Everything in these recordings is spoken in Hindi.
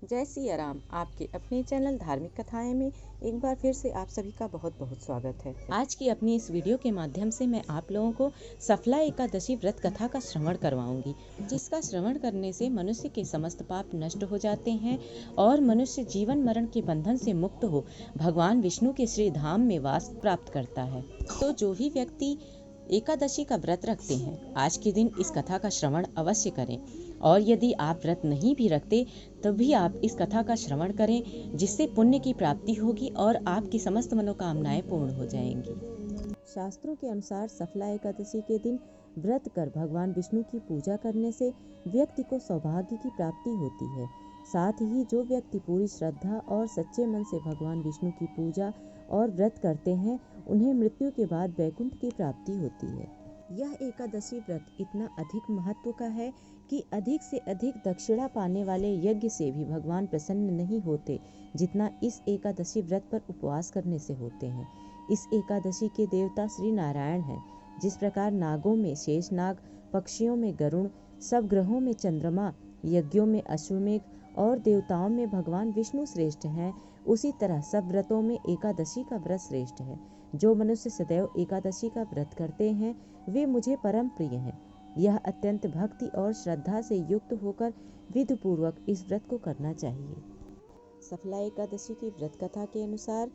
जय सिया राम। आपके अपने चैनल धार्मिक कथाएं में एक बार फिर से आप सभी का बहुत बहुत स्वागत है। आज की अपनी इस वीडियो के माध्यम से मैं आप लोगों को सफला एकादशी व्रत कथा का श्रवण करवाऊंगी, जिसका श्रवण करने से मनुष्य के समस्त पाप नष्ट हो जाते हैं और मनुष्य जीवन मरण के बंधन से मुक्त हो भगवान विष्णु के श्री धाम में वास प्राप्त करता है। तो जो भी व्यक्ति एकादशी का व्रत रखते हैं, आज के दिन इस कथा का श्रवण अवश्य करें। और यदि आप व्रत नहीं भी रखते तब भी आप इस कथा का श्रवण करें, जिससे पुण्य की प्राप्ति होगी और आपकी समस्त मनोकामनाएं पूर्ण हो जाएंगी। शास्त्रों के अनुसार सफला एकादशी के दिन व्रत कर भगवान विष्णु की पूजा करने से व्यक्ति को सौभाग्य की प्राप्ति होती है। साथ ही जो व्यक्ति पूरी श्रद्धा और सच्चे मन से भगवान विष्णु की पूजा और व्रत करते हैं, उन्हें मृत्यु के बाद वैकुंठ की प्राप्ति होती है। यह एकादशी व्रत इतना अधिक महत्व का है कि अधिक से अधिक दक्षिणा पाने वाले यज्ञ से भी भगवान प्रसन्न नहीं होते, जितना इस एकादशी व्रत पर उपवास करने से होते हैं। इस एकादशी के देवता श्री नारायण हैं। जिस प्रकार नागों में शेषनाग, पक्षियों में गरुण, सब ग्रहों में चंद्रमा, यज्ञों में अश्वमेघ और देवताओं में भगवान विष्णु श्रेष्ठ हैं, उसी तरह सब व्रतों में एकादशी का व्रत श्रेष्ठ है। जो मनुष्य सदैव एकादशी का व्रत करते हैं, वे मुझे परम प्रिय हैं। यह अत्यंत भक्ति और श्रद्धा से युक्त होकर विधि पूर्वक इस व्रत को करना चाहिए। सफला एकादशी की व्रत कथा के अनुसार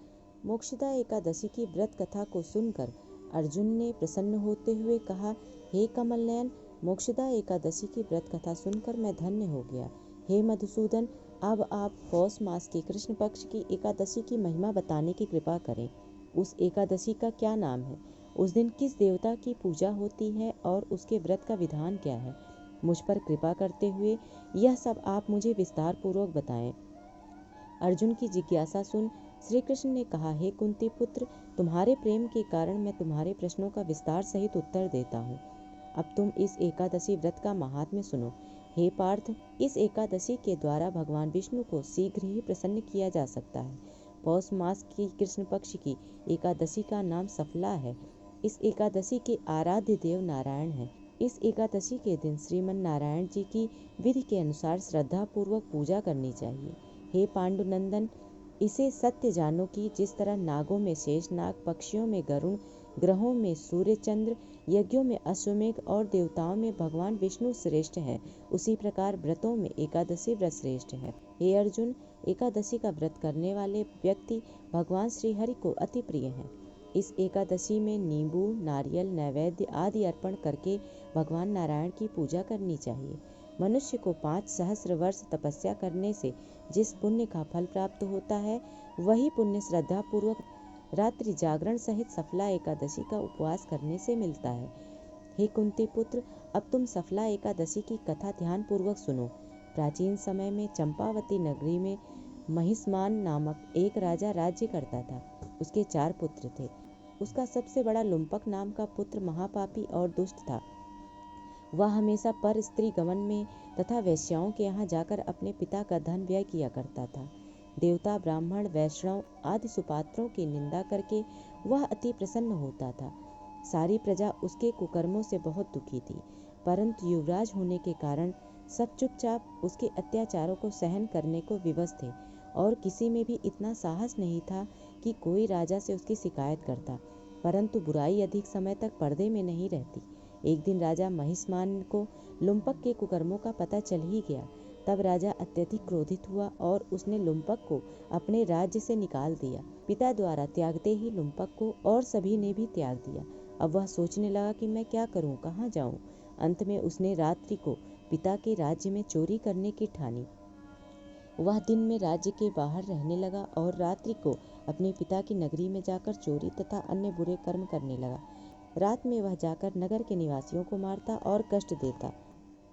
मोक्षदा एकादशी की व्रत कथा को सुनकर अर्जुन ने प्रसन्न होते हुए कहा, हे कमल नयन, मोक्षदा एकादशी की व्रत कथा सुनकर मैं धन्य हो गया। हे मधुसूदन, अब आप पौष मास के कृष्ण पक्ष की एकादशी की महिमा बताने की कृपा करें। उस एकादशी का क्या नाम है, उस दिन किस देवता की पूजा होती है और उसके व्रत का विधान क्या है। मुझ पर कृपा करते हुए यह सब आप मुझे विस्तार पूर्वक बताएं। अर्जुन की जिज्ञासा सुन श्री कृष्ण ने कहा, हे कुंती पुत्र, तुम्हारे प्रेम के कारण मैं तुम्हारे प्रश्नों का विस्तार सहित उत्तर देता हूँ। अब तुम इस एकादशी व्रत का महात्म्य सुनो। हे पार्थ, इस एकादशी के द्वारा भगवान विष्णु को शीघ्र ही प्रसन्न किया जा सकता है। पौष मास की कृष्ण पक्ष की एकादशी का नाम सफला है। इस एकादशी के आराध्य देव नारायण हैं। इस एकादशी के दिन श्रीमन नारायण जी की विधि के अनुसार श्रद्धा पूर्वक पूजा करनी चाहिए। हे पांडुनंदन, इसे सत्य जानो कि जिस तरह नागों में शेषनाग, पक्षियों में गरुण, ग्रहों में सूर्य चंद्र, यज्ञों में अश्वमेघ और देवताओं में भगवान विष्णु श्रेष्ठ है, उसी प्रकार व्रतों में एकादशी व्रत श्रेष्ठ है। हे अर्जुन, एकादशी का व्रत करने वाले व्यक्ति भगवान श्री हरि को अति प्रिय हैं। इस एकादशी में नींबू, नारियल, नैवेद्य आदि अर्पण करके भगवान नारायण की पूजा करनी चाहिए। मनुष्य को 5 सहस्र वर्ष तपस्या करने से जिस पुण्य का फल प्राप्त होता है, वही पुण्य श्रद्धा पूर्वक रात्रि जागरण सहित सफला एकादशी का उपवास करने से मिलता है। हे कुंती पुत्र, अब तुम सफला एकादशी की कथा ध्यान पूर्वक सुनो। प्राचीन समय में चंपावती नगरी में महिष्मान नामक एक राजा राज्य करता था। उसके 4 पुत्र थे। उसका सबसे बड़ा लुम्पक नाम का पुत्र महापापी और दुष्ट था। वह हमेशा पर स्त्री गमन में तथा वेश्याओं के यहाँ जाकर अपने पिता का धन व्यय किया करता था। देवता, ब्राह्मण, वैष्णव आदि सुपात्रों की निंदा करके वह अति प्रसन्न होता था। सारी प्रजा उसके कुकर्मों से बहुत दुखी थी, परंतु युवराज होने के कारण सब चुपचाप उसके अत्याचारों को सहन करने को विवश थे और किसी में भी इतना साहस नहीं था कि कोई राजा से उसकी शिकायत करता। परंतु बुराई अधिक समय तक पर्दे में नहीं रहती। एक दिन राजा महिष्मान को लुम्पक के कुकर्मों का पता चल ही गया। तब राजा अत्यधिक क्रोधित हुआ और उसने लुम्पक को अपने राज्य से निकाल दिया। पिता द्वारा त्यागते ही लुम्पक को और सभी ने भी त्याग दिया। अब वह सोचने लगा कि मैं क्या करूं, कहाँ जाऊं। अंत में उसने रात्रि को पिता के राज्य में चोरी करने की ठानी। वह दिन में राज्य के बाहर रहने लगा और रात्रि को अपने पिता की नगरी में जाकर चोरी तथा अन्य बुरे कर्म करने लगा। रात में वह जाकर नगर के निवासियों को मारता और कष्ट देता।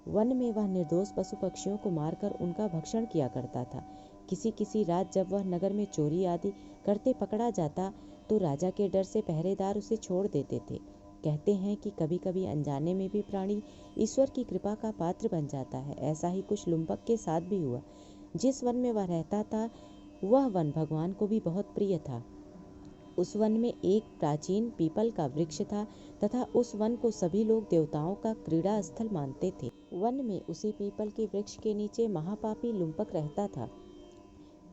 वन में वह निर्दोष पशु पक्षियों को मारकर उनका भक्षण किया करता था। किसी किसी रात जब वह नगर में चोरी आदि करते पकड़ा जाता, तो राजा के डर से पहरेदार उसे छोड़ देते थे। कहते हैं कि कभी कभी अनजाने में भी प्राणी ईश्वर की कृपा का पात्र बन जाता है। ऐसा ही कुछ लुम्पक के साथ भी हुआ। जिस वन में वह रहता था, वह वन भगवान को भी बहुत प्रिय था। उस वन में एक प्राचीन पीपल का वृक्ष था तथा उस वन को सभी लोग देवताओं का क्रीड़ा स्थल मानते थे। वन में उसी पीपल के वृक्ष के नीचे महापापी लुम्पक रहता था।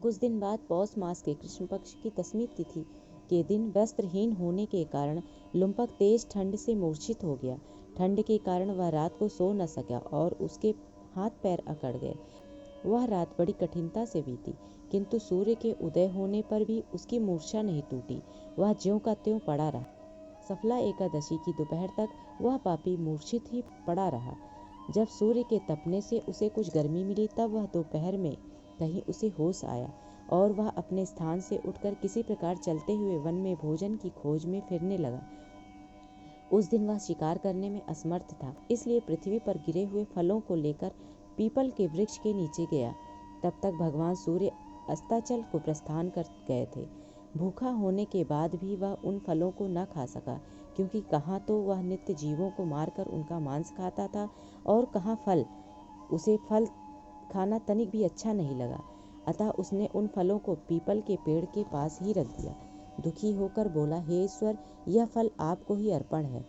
कुछ दिन बाद पौष मास के कृष्ण पक्ष की दशमी तिथि के दिन वस्त्रहीन होने के कारण लुम्पक तेज ठंड से मूर्छित हो गया। ठंड के कारण वह रात को सो न सका और उसके हाथ पैर अकड़ गए। वह रात बड़ी कठिनता से बीती, किंतु सूर्य के उदय होने पर भी उसकी मूर्छा नहीं टूटी। वह ज्यों का त्यों पड़ा रहा। सफला एकादशी की दोपहर तक वह पापी मूर्छित ही पड़ा रहा। जब सूर्य के तपने से उसे कुछ गर्मी मिली तब वह दोपहर में कहीं उसे होश आया और वह अपने स्थान से उठकर किसी प्रकार चलते हुए वन में भोजन की खोज में फिरने लगा। उस दिन वह शिकार करने में असमर्थ था, इसलिए पृथ्वी पर गिरे हुए फलों को लेकर पीपल के वृक्ष के नीचे गया। तब तक भगवान सूर्य अस्ताचल को प्रस्थान कर गए थे। भूखा होने के बाद भी वह उन फलों को न खा सका, क्योंकि कहाँ तो वह नित्य जीवों को मारकर उनका मांस खाता था और कहाँ उसे फल खाना तनिक भी अच्छा नहीं लगा। अतः उसने उन फलों को पीपल के पेड़ के पास ही रख दिया। दुखी होकर बोला, हे ईश्वर, यह फल आपको ही अर्पण है,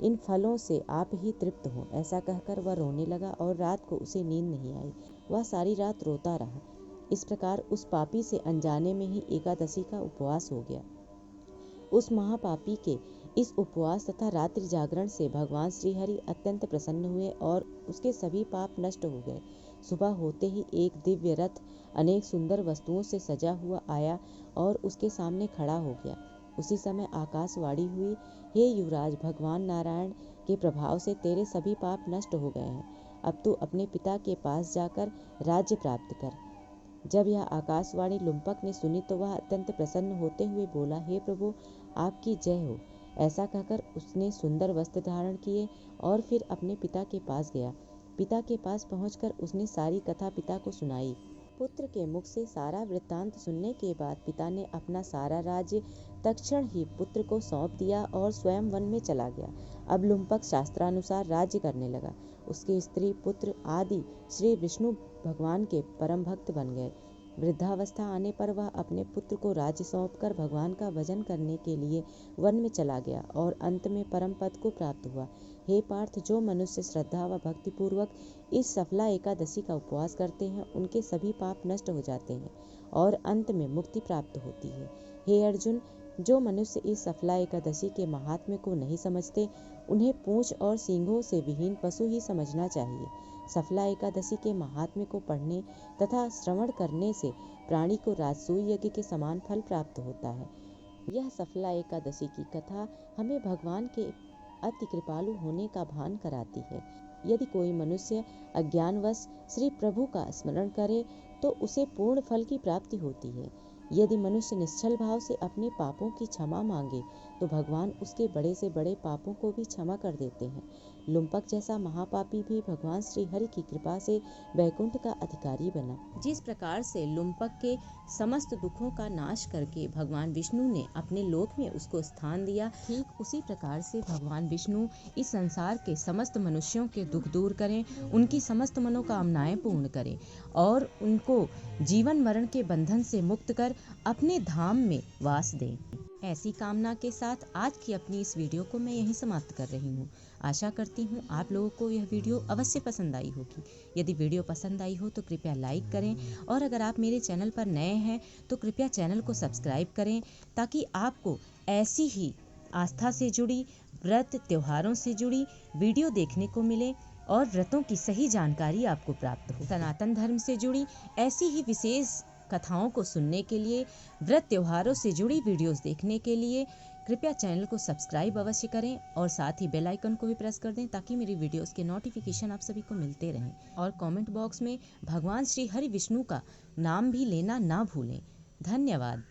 इन फलों से आप ही तृप्त हो। ऐसा कहकर वह रोने लगा और रात को उसे नींद नहीं आई। वह सारी रात रोता रहा। इस प्रकार उस पापी से अनजाने में ही एकादशी का उपवास हो गया। उस महापापी के इस उपवास तथा रात्रि जागरण से भगवान श्रीहरि अत्यंत प्रसन्न हुए और उसके सभी पाप नष्ट हो गए। सुबह होते ही एक दिव्य रथ अनेक सुंदर वस्तुओं से सजा हुआ आया और उसके सामने खड़ा हो गया। उसी समय आकाशवाणी हुई, हे युवराज, भगवान नारायण के प्रभाव से तेरे सभी पाप नष्ट हो गए हैं। अब तू अपने पिता के पास जाकर राज्य प्राप्त कर। जब यह आकाशवाणी लुम्पक ने सुनी तो वह अत्यंत प्रसन्न होते हुए बोला, हे प्रभु, आपकी जय हो। ऐसा कहकर उसने सुंदर वस्त्र धारण किए और फिर अपने पिता के पास गया। पिता के पास पहुंचकर उसने सारी कथा पिता को सुनाई। पुत्र के मुख से सारा वृत्तांत सुनने के बाद पिता ने अपना सारा राज्य तत्क्षण ही पुत्र को सौंप दिया और स्वयं वन में चला गया। अब लुम्पक शास्त्रानुसार राज्य करने लगा। उसके स्त्री पुत्र आदि श्री विष्णु भगवान के परम भक्त बन गए। वृद्धावस्था आने पर वह अपने पुत्र को राज्य सौंपकर भगवान का भजन करने के लिए वन में चला गया और अंत में परम पद को प्राप्त हुआ। हे पार्थ, जो मनुष्य श्रद्धा व भक्ति पूर्वक इस सफला एकादशी का उपवास करते हैं, उनके सभी पाप नष्ट हो जाते हैं और अंत में मुक्ति प्राप्त होती है। हे अर्जुन, जो मनुष्य इस सफला एकादशी के महात्म्य को नहीं समझते, उन्हें पूंछ और सींगों से विहीन पशु ही समझना चाहिए। सफला एकादशी के महात्म्य को पढ़ने तथा श्रवण करने से प्राणी को राजसूय यज्ञ के समान फल प्राप्त होता है। यह सफला एकादशी की कथा हमें भगवान के अति कृपालु होने का भान कराती है। यदि कोई मनुष्य अज्ञानवश श्री प्रभु का स्मरण करे तो उसे पूर्ण फल की प्राप्ति होती है। यदि मनुष्य निश्चल भाव से अपने पापों की क्षमा मांगे तो भगवान उसके बड़े से बड़े पापों को भी क्षमा कर देते हैं। लुम्पक जैसा महापापी भी भगवान श्री हरि की कृपा से वैकुंठ का अधिकारी बना। जिस प्रकार से लुम्पक के समस्त दुखों का नाश करके भगवान विष्णु ने अपने लोक में उसको स्थान दिया, ठीक उसी प्रकार से भगवान विष्णु इस संसार के समस्त मनुष्यों के दुख दूर करें, उनकी समस्त मनोकामनाएं पूर्ण करें और उनको जीवन मरण के बंधन से मुक्त कर अपने धाम में वास दें। ऐसी कामना के साथ आज की अपनी इस वीडियो को मैं यहीं समाप्त कर रही हूँ। आशा करती हूँ आप लोगों को यह वीडियो अवश्य पसंद आई होगी। यदि वीडियो पसंद आई हो तो कृपया लाइक करें और अगर आप मेरे चैनल पर नए हैं तो कृपया चैनल को सब्सक्राइब करें, ताकि आपको ऐसी ही आस्था से जुड़ी, व्रत त्योहारों से जुड़ी वीडियो देखने को मिले और व्रतों की सही जानकारी आपको प्राप्त हो। सनातन धर्म से जुड़ी ऐसी ही विशेष कथाओं को सुनने के लिए, व्रत त्योहारों से जुड़ी वीडियोस देखने के लिए कृपया चैनल को सब्सक्राइब अवश्य करें और साथ ही बेल आइकन को भी प्रेस कर दें, ताकि मेरी वीडियोस के नोटिफिकेशन आप सभी को मिलते रहें। और कमेंट बॉक्स में भगवान श्री हरि विष्णु का नाम भी लेना ना भूलें। धन्यवाद।